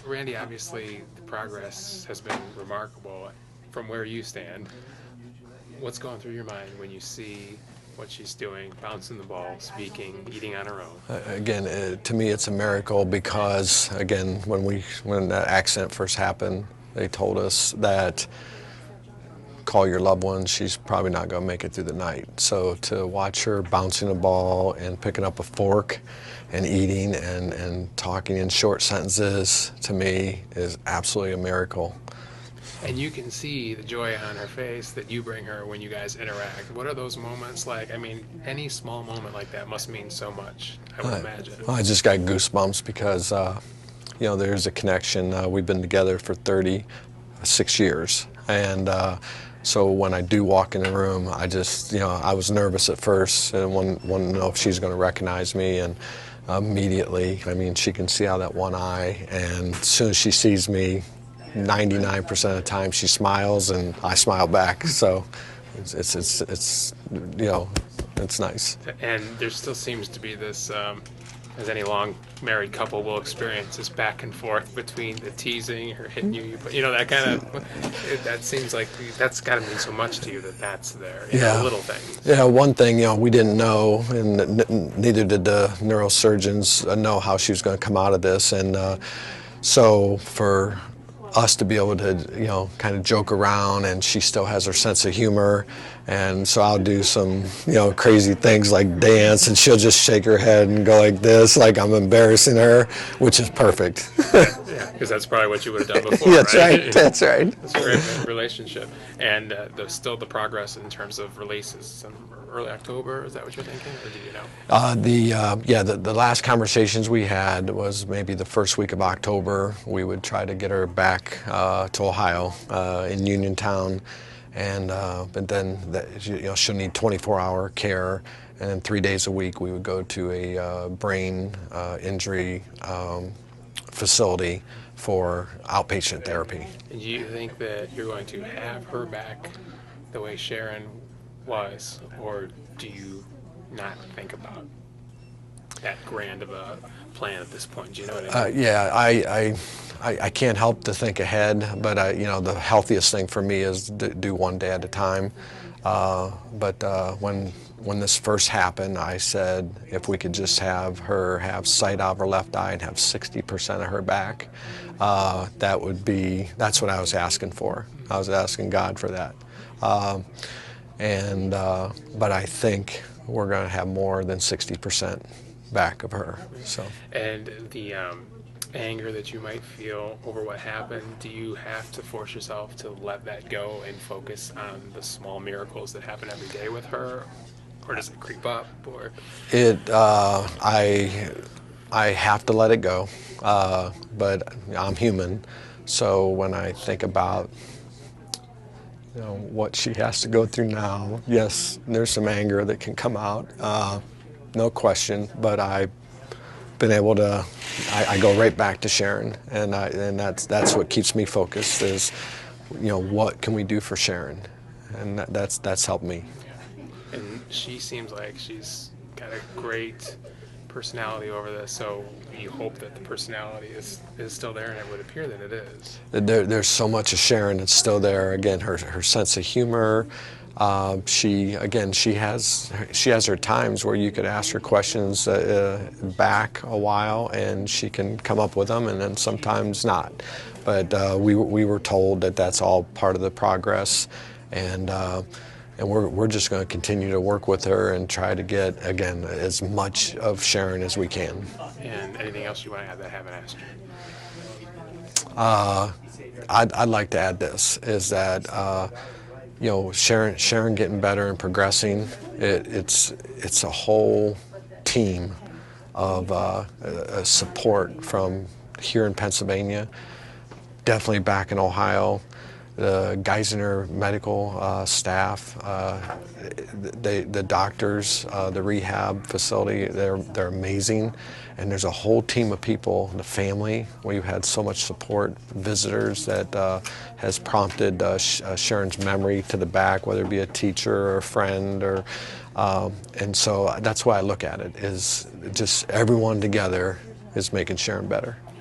Randy, obviously the progress has been remarkable from where you stand. What's going through your mind when you see what she's doing, bouncing the ball, speaking, eating on her own? Again, to me, it's a miracle because, again, when that accident first happened, they told us that call your loved ones. She's probably not going to make it through the night. So to watch her bouncing the ball and picking up a fork and eating and talking in short sentences, to me, is absolutely a miracle. And you can see the joy on her face that you bring her when you guys interact. What are those moments like? I mean, any small moment like that must mean so much, I would imagine. I just got goosebumps because, there's a connection. We've been together for 36 years. And so when I do walk in the room, I just, I was nervous at first and wanted to know if she's going to recognize me. And immediately, I mean, she can see out of that one eye. And as soon as she sees me, 99% of the time she smiles and I smile back. So it's it's nice. And there still seems to be this, as any long married couple will experience, this back and forth between the teasing, her hitting you, but that kind of, that seems like that's got to mean so much to you that that's there. Yeah. Little things. Yeah, one thing, we didn't know, and neither did the neurosurgeons know how she was going to come out of this. And so for us to be able to, kind of joke around, and she still has her sense of humor. And so I'll do some, crazy things like dance, and she'll just shake her head and go like this, like I'm embarrassing her, which is perfect. Yeah, because that's probably what you would have done before, That's right. That's right. It's a great relationship. And still the progress in terms of releases in early October, is that what you're thinking, or do you know? The last conversations we had was maybe the first week of October. We would try to get her back to Ohio in Uniontown, and but then she'll need 24-hour care, and then 3 days a week we would go to a brain injury facility for outpatient therapy. And do you think that you're going to have her back the way Sharon was, or do you not think about that grand of a plan at this point? Do you know what I mean? I can't help to think ahead, but the healthiest thing for me is to do one day at a time. But when this first happened, I said if we could just have her have sight out of her left eye and have 60% of her back, that's what I was asking for. I was asking God for that. But I think we're going to have more than 60% back of her. So. And the anger that you might feel over what happened, do you have to force yourself to let that go and focus on the small miracles that happen every day with her, or does it creep up? Or I have to let it go, but I'm human, so when I think about what she has to go through now, yes, there's some anger that can come out, no question, but I've been able to, I go right back to Sharon, and that's what keeps me focused is, what can we do for Sharon, and that's helped me. And she seems like she's got a great personality over this, so you hope that the personality is still there, and it would appear that it is. There's so much of Sharon that's still there. Again, her sense of humor. She has her times where you could ask her questions back a while, and she can come up with them, and then sometimes not. But we were told that that's all part of the progress, and we're just going to continue to work with her and try to get, again, as much of Sharon as we can. And anything else you want to add that I haven't asked you? I'd like to add this, is that Sharon getting better and progressing, it's a whole team of support from here in Pennsylvania, definitely back in Ohio. The Geisinger medical staff, the doctors, the rehab facility, they're amazing. And there's a whole team of people, the family. We've had so much support, visitors that has prompted Sharon's memory to the back, whether it be a teacher or a friend, and so that's why I look at it, is just everyone together is making Sharon better.